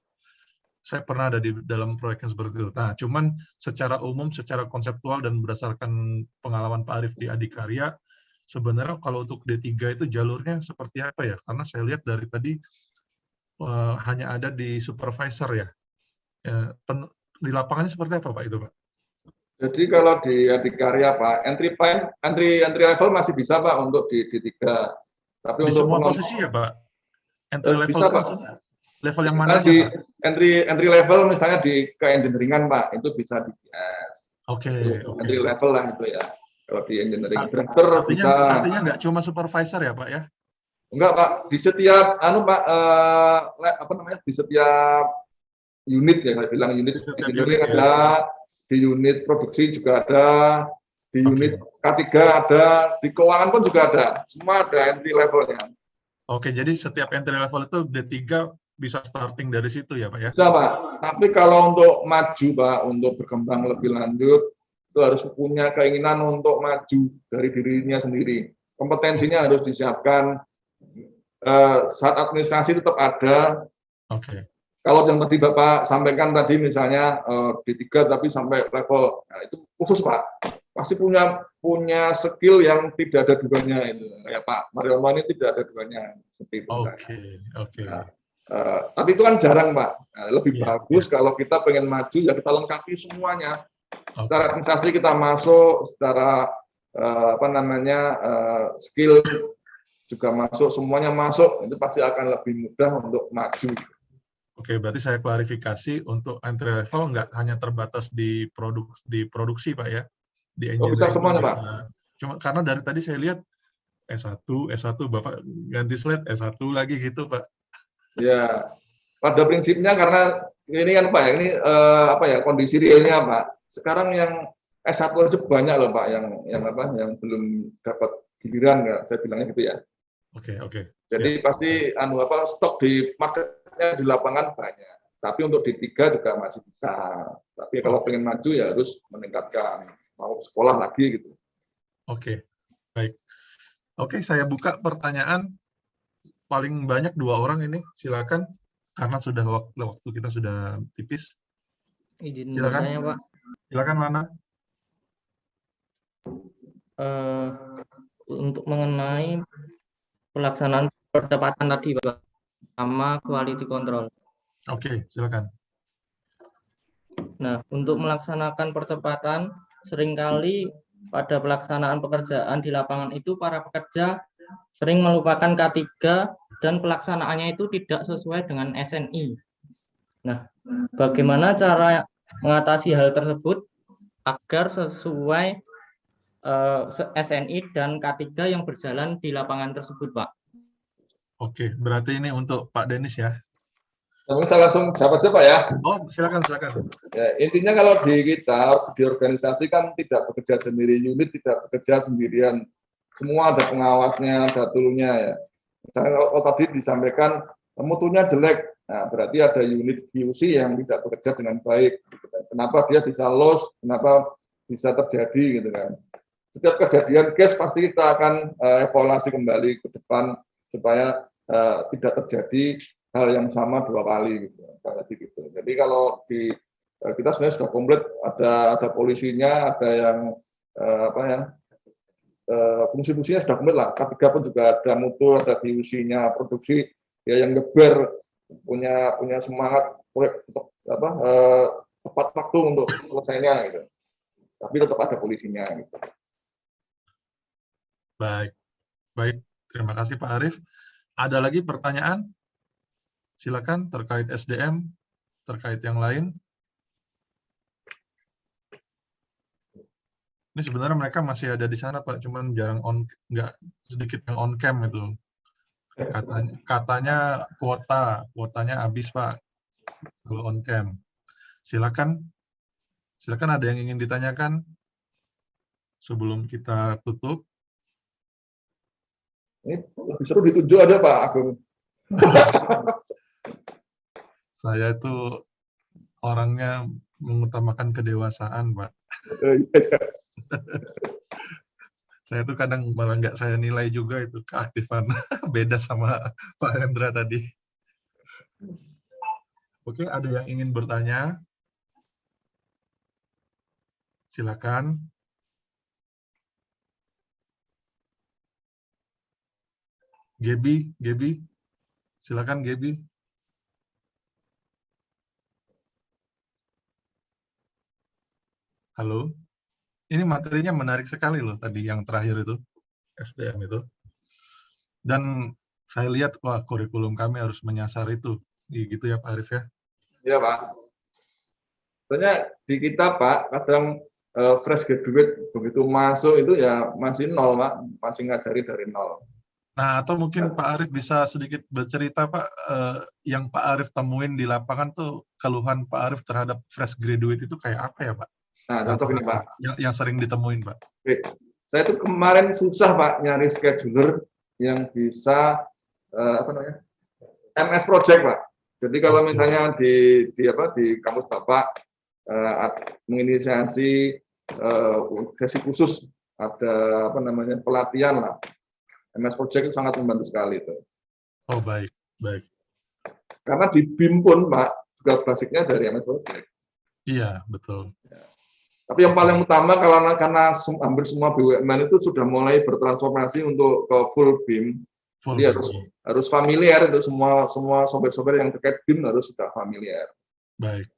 saya pernah ada di dalam proyek yang seperti itu. Nah, cuman secara umum, secara konseptual dan berdasarkan pengalaman Pak Arief di Adikarya, sebenarnya kalau untuk D3 itu jalurnya seperti apa ya? Karena saya lihat dari tadi hanya ada di supervisor ya. Di lapangannya seperti apa Pak itu Pak? Jadi kalau di Adikarya Pak, entry level masih bisa Pak untuk di D3. Tapi Di untuk semua posisi ya Pak? Entry level bisa itu Pak. maksudnya level yang Misalnya mana aja di Pak? entry level misalnya di keengineeringan Pak, itu bisa di PS. Oke. Entry level lah itu ya. Kalau di engineering director bisa. Artinya nggak cuma supervisor ya Pak ya? Enggak Pak, di setiap Pak apa namanya? Di setiap unit ya, saya bilang unit engineering unit, ada, di unit produksi juga ada, di unit K3 ada, di keuangan pun juga ada. Semua ada entry levelnya. Oke, jadi setiap entry level itu D3 bisa starting dari situ ya Pak ya? Bisa Pak, tapi kalau untuk maju Pak, untuk berkembang lebih lanjut, itu harus punya keinginan untuk maju dari dirinya sendiri. Kompetensinya harus disiapkan, saat administrasi tetap ada. Oke. Kalau yang tadi Bapak sampaikan tadi misalnya D3 tapi sampai level, nah itu khusus Pak. Pasti punya skill yang tidak ada duanya itu. Kayak Pak Mariono ini tidak ada duanya seperti itu. Oke. Nah, tapi itu kan jarang Pak. Nah, lebih bagus kalau kita pengen maju ya kita lengkapi semuanya. Secara administrasi kita masuk, secara skill juga masuk, semuanya masuk, itu pasti akan lebih mudah untuk maju. Oke, berarti saya klarifikasi untuk entry level nggak hanya terbatas di produksi Pak ya, di engineering bisa semuanya bisa. Pak. Cuma karena dari tadi saya lihat S1 Bapak ganti slide S1 lagi gitu Pak. Ya, pada prinsipnya karena ini kan Pak, ini kondisi realnya Pak. Sekarang yang S1 aja banyak loh Pak, yang belum dapat giliran ya, saya bilangnya gitu ya. Oke. Jadi pasti stok di marketnya di lapangan banyak. Tapi untuk D3 juga masih bisa. Tapi kalau pengen maju ya harus meningkatkan, mau sekolah lagi gitu. Oke, baik. Oke, saya buka pertanyaan. Paling banyak 2 orang ini, silakan. Karena sudah waktu kita sudah tipis. Izin Silakan. bertanya, Pak. Silakan, Lana. Untuk mengenai pelaksanaan percepatan tadi, Pak, sama quality control. Oke, silakan. Nah, untuk melaksanakan percepatan, seringkali pada pelaksanaan pekerjaan di lapangan itu para pekerja sering melupakan K3 dan pelaksanaannya itu tidak sesuai dengan SNI. Nah, bagaimana cara mengatasi hal tersebut agar sesuai SNI dan K3 yang berjalan di lapangan tersebut, Pak? Oke, berarti ini untuk Pak Denis ya? Saya langsung jawab aja Pak ya. Oh, silakan. Ya, intinya kalau di organisasi kan tidak bekerja sendiri, unit tidak bekerja sendirian. Semua ada pengawasnya, ada toolnya ya. Misalnya kalau tadi disampaikan mutunya jelek, nah berarti ada unit QC yang tidak bekerja dengan baik. Gitu kan. Kenapa dia bisa loss? Kenapa bisa terjadi gitu kan? Setiap kejadian case pasti kita akan evaluasi kembali ke depan supaya tidak terjadi hal yang sama 2 kali gitu. Jadi kalau kita sebenarnya sudah komplit, ada polisinya, ada yang fungsi-fungsinya sudah komplit lah. K3 pun juga ada mutu, ada PUC-nya, produksi ya yang ngeber punya semangat proyek untuk tepat waktu untuk selesainya gitu. Tapi tetap ada polisinya gitu. Baik. Terima kasih Pak Arief. Ada lagi pertanyaan? Silakan terkait SDM, terkait yang lain. Ini sebenarnya mereka masih ada di sana Pak, cuman jarang nggak sedikit yang on cam itu. Katanya kuotanya habis Pak kalau on cam. Silakan ada yang ingin ditanyakan sebelum kita tutup. Ini lebih seru ditunjuk aja Pak Agung. Saya itu orangnya mengutamakan kedewasaan, Pak. Saya tuh kadang malah nggak saya nilai juga itu keaktifan. Beda sama Pak Hendra tadi. Oke, ada yang ingin bertanya? Silakan. Gebi, silakan Gebi. Halo. Ini materinya menarik sekali loh tadi yang terakhir itu, SDM itu. Dan saya lihat, wah kurikulum kami harus menyasar itu. Gitu ya Pak Arif ya? Iya Pak. Sebenarnya di kita Pak, kadang fresh graduate begitu masuk itu ya masih nol Pak, masih ngajari dari nol. Nah, atau mungkin Pak Arif bisa sedikit bercerita Pak, yang Pak Arif temuin di lapangan tuh keluhan Pak Arif terhadap fresh graduate itu kayak apa ya Pak? Nah, contoh ini Pak. Yang sering ditemuin Pak. Oke. Saya itu kemarin susah Pak nyari scheduler yang bisa MS Project Pak. Jadi kalau misalnya di kampus Bapak menginisiasi sesi khusus ada pelatihan lah. MS Project itu sangat membantu sekali itu. Oh baik. Karena di BIM pun Pak juga basicnya dari MS Project. Iya betul. Tapi yang paling utama karena hampir semua BUMN itu sudah mulai bertransformasi untuk ke full BIM. Jadi harus familiar itu semua software yang terkait BIM harus sudah familiar. Baik.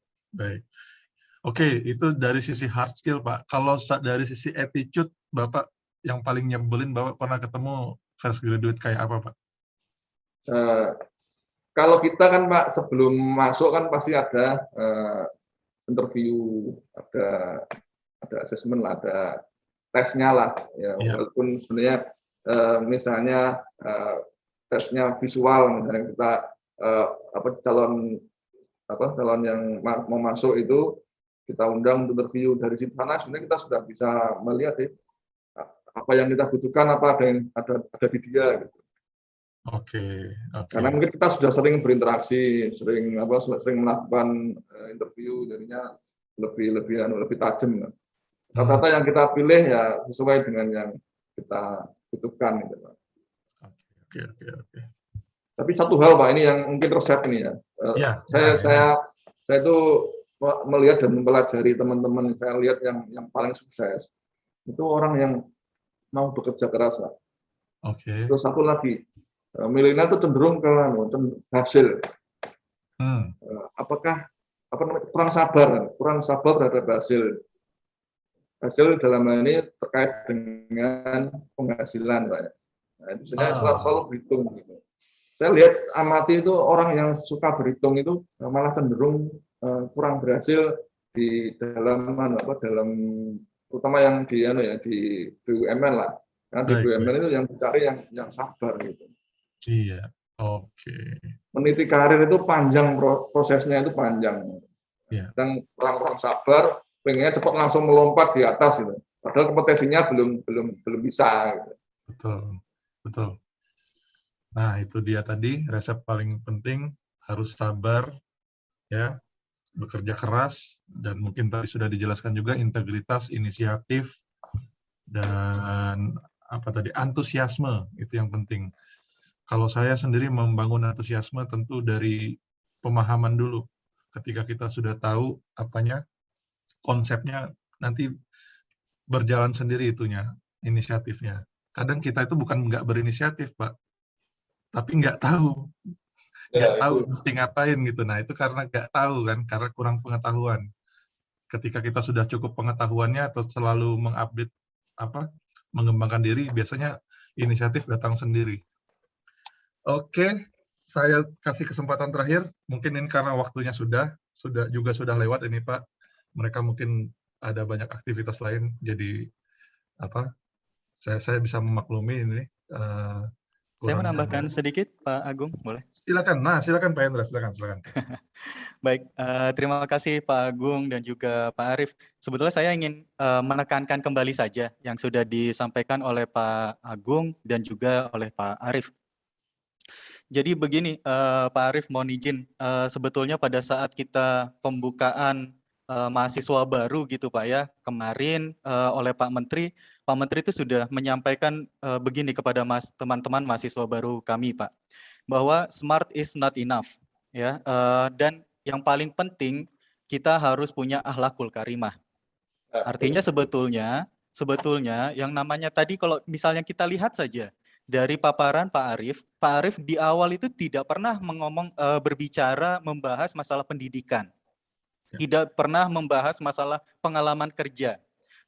Oke, itu dari sisi hard skill Pak. Kalau dari sisi attitude Bapak yang paling nyebelin Bapak pernah ketemu fresh graduate kayak apa Pak? Kalau kita kan Pak sebelum masuk kan pasti ada interview, ada assessment lah, ada tesnya lah. Ya, walaupun sebenarnya misalnya tesnya visual, misalnya kita calon yang mau masuk itu kita undang untuk interview dari situ sana, sebenarnya kita sudah bisa melihat apa yang kita butuhkan, apa ada di dia gitu. Oke. Karena mungkin kita sudah sering berinteraksi, sering melakukan interview, jadinya lebih tajam. Rata-rata yang kita pilih ya sesuai dengan yang kita butuhkan gitu Pak. Oke. Tapi satu hal Pak, ini yang mungkin resep ini ya. Saya itu melihat dan mempelajari teman-teman, saya lihat yang paling sukses itu orang yang mau bekerja keras Pak. Oke. Terus satu lagi, milenial itu cenderung ke hasil. Apakah kurang sabar terhadap hasil. Hasil dalam hal ini terkait dengan penghasilan Pak. Nah, itu saya selalu berhitung gitu. Saya lihat amati itu orang yang suka berhitung itu malah cenderung kurang berhasil di dalam terutama yang di BUMN lah. Karena di BUMN itu yang dicari yang sabar gitu. Iya. Oke. Meniti karir itu panjang, prosesnya itu panjang. Iya. Dan orang-orang sabar pengennya cepat langsung melompat di atas gitu. Padahal kompetensinya belum bisa gitu. Betul. Nah, itu dia tadi resep paling penting, harus sabar ya, bekerja keras, dan mungkin tadi sudah dijelaskan juga integritas, inisiatif, dan antusiasme itu yang penting. Kalau saya sendiri membangun antusiasme tentu dari pemahaman dulu. Ketika kita sudah tahu konsepnya, nanti berjalan sendiri inisiatifnya. Kadang kita itu bukan nggak berinisiatif, Pak, tapi nggak tahu mesti ngapain gitu. Nah, itu karena nggak tahu kan, karena kurang pengetahuan. Ketika kita sudah cukup pengetahuannya atau selalu mengupdate mengembangkan diri, biasanya inisiatif datang sendiri. Oke, saya kasih kesempatan terakhir. Mungkin ini karena waktunya sudah lewat ini Pak. Mereka mungkin ada banyak aktivitas lain, jadi saya bisa memaklumi ini. Saya menambahkan sedikit, Pak Agung, boleh? Silakan Pak Hendra, silakan. Baik, terima kasih Pak Agung dan juga Pak Arif. Sebetulnya saya ingin menekankan kembali saja yang sudah disampaikan oleh Pak Agung dan juga oleh Pak Arif. Jadi begini, Pak Arif, mohon izin, sebetulnya pada saat kita pembukaan mahasiswa baru gitu Pak ya, kemarin oleh Pak Menteri itu sudah menyampaikan begini kepada teman-teman mahasiswa baru kami Pak, bahwa smart is not enough ya, dan yang paling penting kita harus punya akhlakul karimah. Artinya sebetulnya yang namanya tadi kalau misalnya kita lihat saja dari paparan Pak Arif di awal itu tidak pernah berbicara membahas masalah pendidikan. Tidak pernah membahas masalah pengalaman kerja.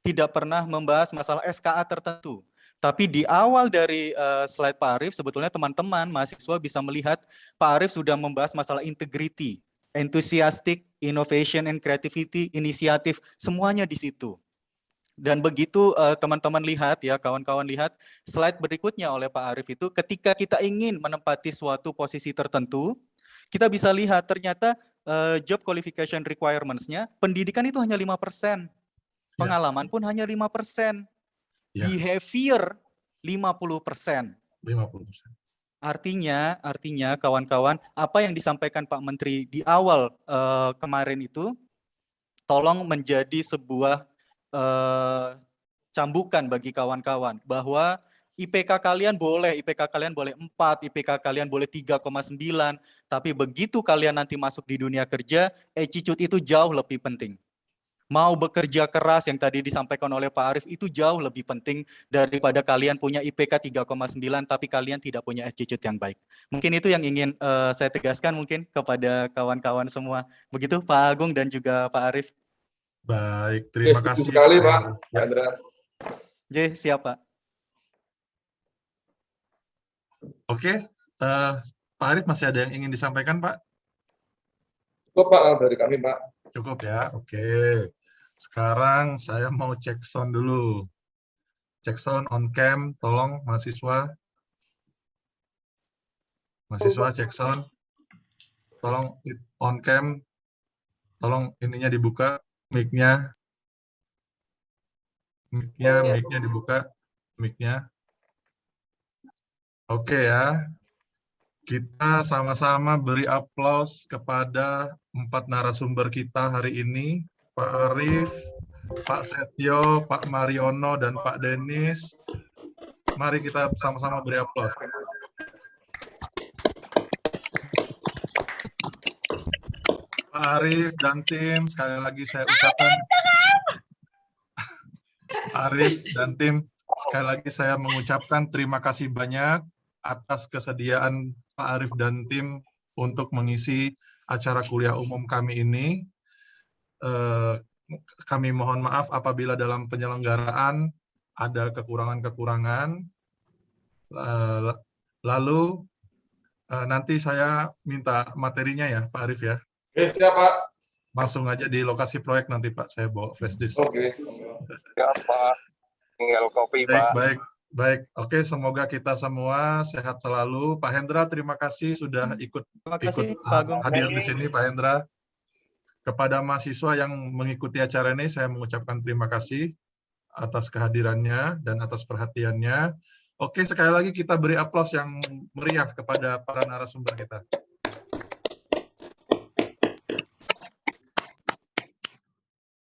Tidak pernah membahas masalah SKA tertentu. Tapi di awal dari slide Pak Arif, sebetulnya teman-teman mahasiswa bisa melihat Pak Arif sudah membahas masalah integrity, enthusiastic, innovation and creativity, inisiatif, semuanya di situ. Dan begitu teman-teman lihat ya, kawan-kawan lihat slide berikutnya oleh Pak Arif itu, ketika kita ingin menempati suatu posisi tertentu, kita bisa lihat ternyata job qualification requirements-nya, pendidikan itu hanya 5%, pengalaman pun hanya 5%, behavior 50%. 50%. Artinya kawan-kawan, apa yang disampaikan Pak Menteri di awal kemarin itu, tolong menjadi sebuah cambukan bagi kawan-kawan bahwa IPK kalian boleh 4, IPK kalian boleh 3,9, tapi begitu kalian nanti masuk di dunia kerja, attitude itu jauh lebih penting. Mau bekerja keras yang tadi disampaikan oleh Pak Arif itu jauh lebih penting daripada kalian punya IPK 3,9 tapi kalian tidak punya attitude yang baik. Mungkin itu yang ingin saya tegaskan mungkin kepada kawan-kawan semua. Begitu Pak Agung dan juga Pak Arif. Baik, terima kasih sekali Pak Andra. Siap Pak. Oke, Pak Arif masih ada yang ingin disampaikan Pak? Cukup Pak dari kami Pak. Cukup ya, oke. Sekarang saya mau cek sound dulu. Cek sound on cam, tolong mahasiswa. Mahasiswa cek sound. Tolong on cam, tolong ininya dibuka, mic-nya. Mic-nya dibuka, mic-nya. Oke ya. Kita sama-sama beri aplaus kepada 4 narasumber kita hari ini. Pak Arif, Pak Setio, Pak Mariono, dan Pak Denis. Mari kita sama-sama beri aplaus. Pak Arif dan tim, sekali lagi saya ucapkan. Pak Arif dan tim, sekali lagi saya mengucapkan terima kasih banyak atas kesediaan Pak Arif dan tim untuk mengisi acara kuliah umum kami ini. Kami mohon maaf apabila dalam penyelenggaraan ada kekurangan-kekurangan. Lalu nanti saya minta materinya ya Pak Arif ya. Oke, siap Pak. Langsung aja di lokasi proyek nanti Pak, saya bawa flash disk. Oke. Siap Pak, tinggal kopi Pak. Baik. Oke, semoga kita semua sehat selalu. Pak Hendra, terima kasih sudah ikut hadir di sini Pak Hendra. Kepada mahasiswa yang mengikuti acara ini, saya mengucapkan terima kasih atas kehadirannya dan atas perhatiannya. Oke, sekali lagi kita beri aplaus yang meriah kepada para narasumber kita.